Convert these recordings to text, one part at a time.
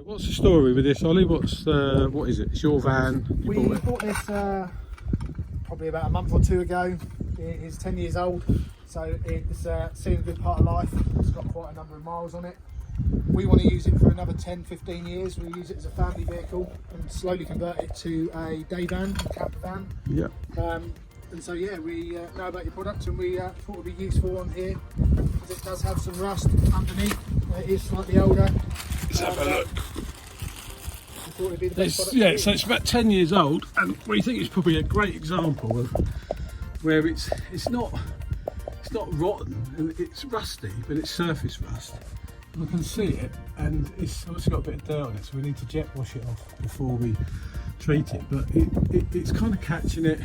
What's the story with this, Ollie? What is it? It's your van. We bought this probably about a month or two ago. It is 10 years old, so it's seen a good part of life. It's got quite a number of miles on it. We want to use it for another 10-15 years. We use it as a family vehicle and slowly convert it to a day van, a camper van. Yeah. And so yeah, we know about your product, and we thought it would be useful on here because it does have some rust underneath. It is slightly older. Let's have a look. Thought it'd be the best product Yeah, so it's about 10 years old, and we think it's probably a great example of where it's not rotten and it's rusty, but it's surface rust. We can see it, and it's obviously got a bit of dirt on it, so we need to jet wash it off before we treat it. But it's kind of catching it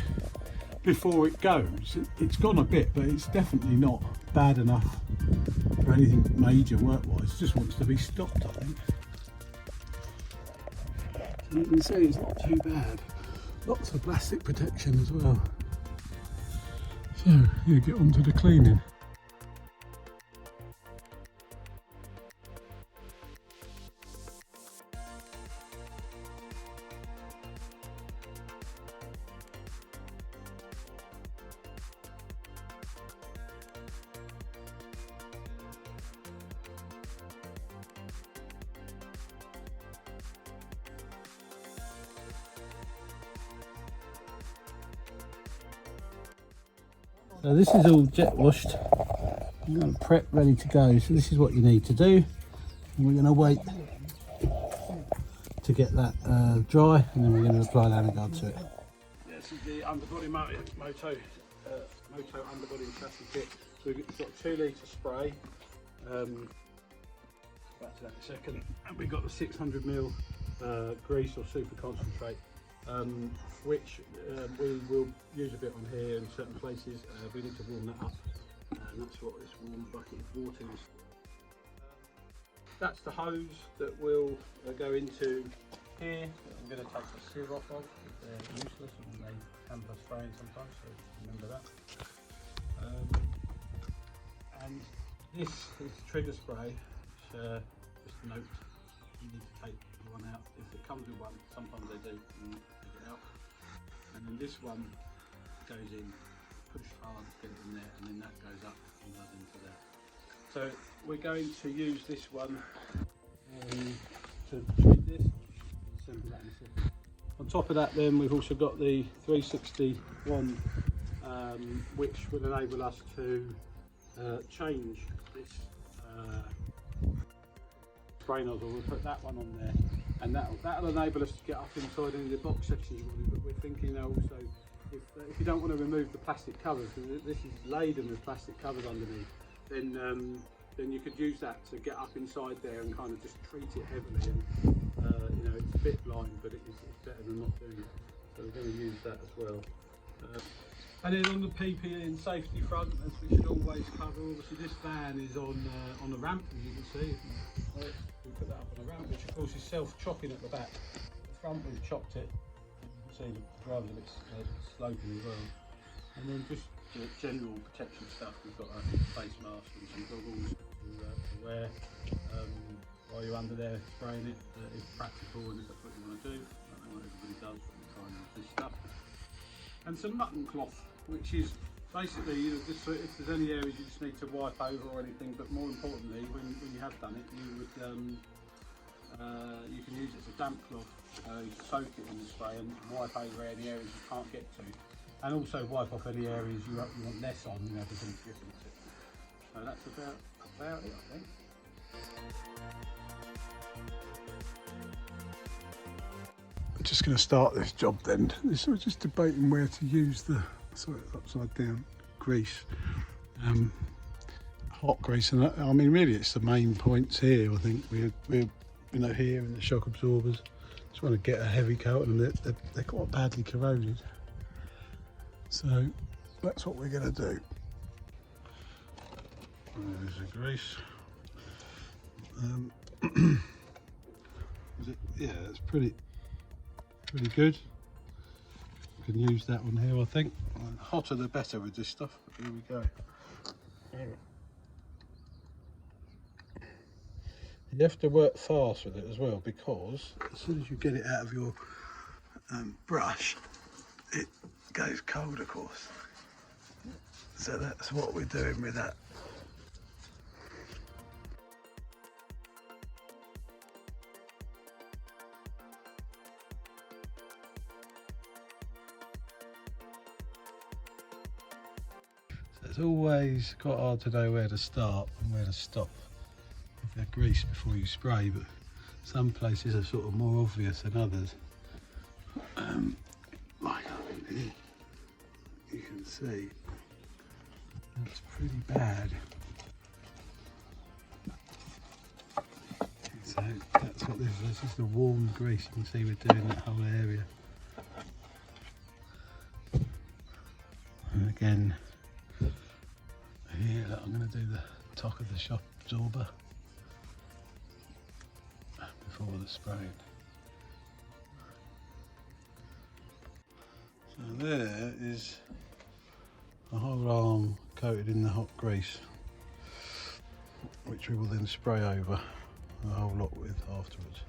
before it goes. It's gone a bit, but it's definitely not bad enough for anything major work-wise. It just wants to be stopped, I think. And you can see it's not too bad. Lots of plastic protection as well. So, you get on to the cleaning. So this is all jet washed and prep ready to go. So this is what you need to do. And we're going to wait to get that dry, and then we're going to apply Lanoguard to it. Yeah, this is the Underbody MOTO Underbody and chassis kit. So we've got 2 litre spray. Back to that in a second. And we've got the 600ml grease or super concentrate. Which we will use a bit on here in certain places. We need to warm that up, and that's what this warm bucket of water is. That's the hose that will go into here. I'm going to take the sieve off of. They're useless and they hamper spraying sometimes, so remember that. And this is the trigger spray. Just a note, you need to take one out. If it comes with one, sometimes they do. Take it out. And then this one goes in, push hard, get it in there, and then that goes up and goes into there. So we're going to use this one to treat this. Assemble that in a second. On top of that, then we've also got the 361, which will enable us to change this spray nozzle. We'll put that one on there, and that'll enable us to get up inside any of the box sections you want. But we're thinking also, if you don't want to remove the plastic covers, because this is laden with plastic covers underneath, then you could use that to get up inside there and kind of just treat it heavily. And you know, it's a bit blind, but it's better than not doing it. So we're going to use that as well. And then on the PPE and safety front, as we should always cover, obviously this van is on a ramp, as you can see. We put that up on a ramp, which of course is self-chopping at the back. The front we've chopped it. You can see the rather than it's sloping as well. And then just the general protection stuff. We've got a face mask and some goggles to wear while you're under there spraying it. If practical and if that's what you want to do. I don't know what everybody does, but we're trying this stuff. And some mutton cloth, which is basically, you know, just so if there's any areas you just need to wipe over or anything, but more importantly, when you have done it, you would you can use it as a damp cloth, soak it in the spray and wipe over any areas you can't get to, and also wipe off any areas you want less on, you know, if there's any dripping. So that's about it, I think. I'm just going to start this job then. So we're just debating where to use the upside down grease, hot grease, and I mean really it's the main points here. I think we're you know, here in the shock absorbers. Just want to get a heavy coat on them. They're quite badly corroded, so that's what we're going to do. There's the grease. Yeah, it's pretty good. You can use that one here, I think. The hotter the better with this stuff, but here we go. You have to work fast with it as well, because as soon as you get it out of your brush, it goes cold, of course. So that's what we're doing with that. So it's always quite hard to know where to start and where to stop with the grease before you spray, but some places are sort of more obvious than others. Like up in here, you can see that's pretty bad. So that's what this is. This is the warm grease. You can see we're doing that whole area. And again, here I'm going to do the top of the shock absorber before the spraying. So there is a whole arm coated in the hot grease, which we will then spray over a whole lot with afterwards.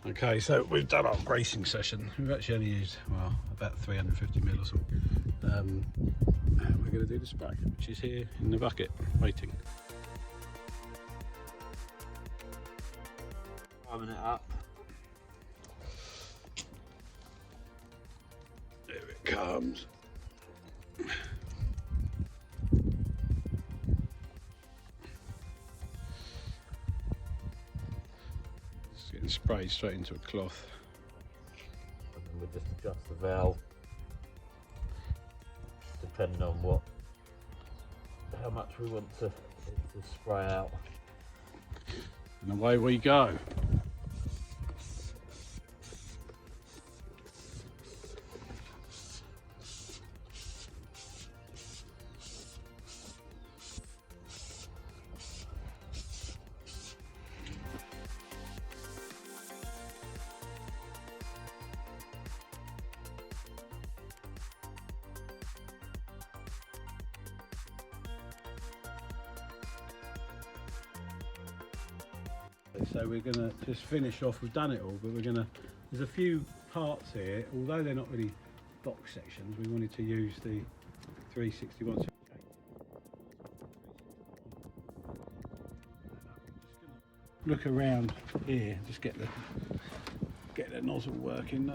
Okay, so we've done our greasing session. We've actually only used, well, about 350ml or something. And we're going to do the spray, which is here in the bucket, waiting. Warming it up. There it comes. It's getting sprayed straight into a cloth. And then we'll just adjust the valve depending on how much we want to spray out. And away we go. So we're going to just finish off, we've done it all, but there's a few parts here, although they're not really box sections, we wanted to use the 361. Look around here, just get the nozzle working.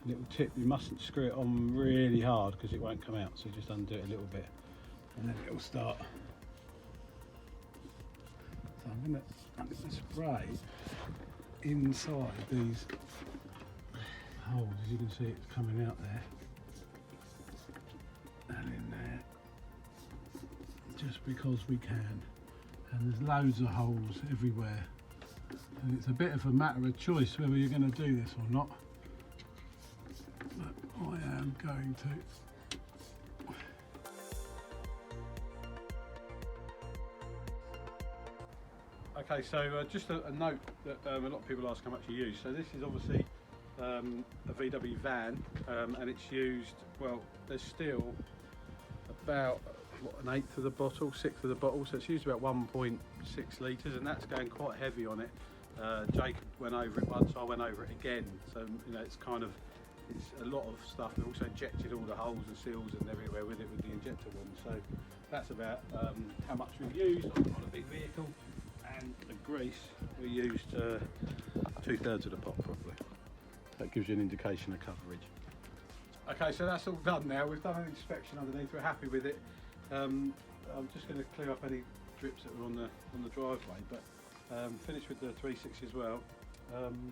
Little tip, you mustn't screw it on really hard because it won't come out, so just undo it a little bit and then it'll start. So I'm going to spray inside these holes. As you can see, it's coming out there and in there, just because we can. And there's loads of holes everywhere, and it's a bit of a matter of choice whether you're going to do this or not, but I am going to. Okay, so just a note that a lot of people ask how much you use. So this is obviously a VW van, and it's used, well, there's still about an eighth of the bottle, sixth of the bottle, so it's used about 1.6 litres, and that's going quite heavy on it. Jacob went over it once, I went over it again, so you know it's a lot of stuff. We also injected all the holes and seals and everywhere with it with the injector one, so that's about how much we've used on a big vehicle. And the grease, we used 2/3 of the pot probably. That gives you an indication of coverage. Okay, so that's all done now. We've done an inspection underneath, we're happy with it. I'm just going to clear up any drips that were on the driveway, but finished with the 360 as well. And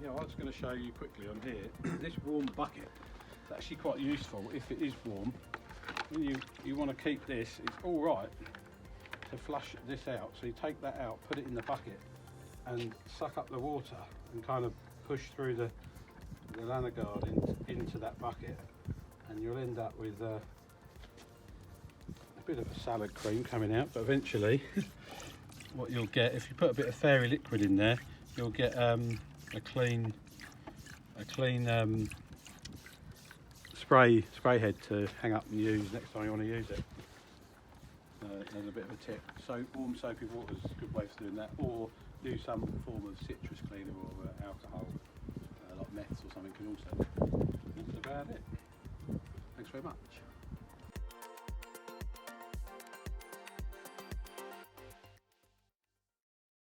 yeah, I was going to show you quickly on here, this warm bucket is actually quite useful if it is warm. When you want to keep this, it's all right to flush this out, so you take that out, put it in the bucket and suck up the water and kind of push through the Lanoguard into that bucket, and you'll end up with a bit of a salad cream coming out. But eventually what you'll get, if you put a bit of fairy liquid in there, you'll get a clean spray head to hang up and use next time you want to use it. as a bit of a tip. Soap, warm soapy water is a good way of doing that, or use some form of citrus cleaner or alcohol, like meth or something can also do. That's about it. Thanks very much.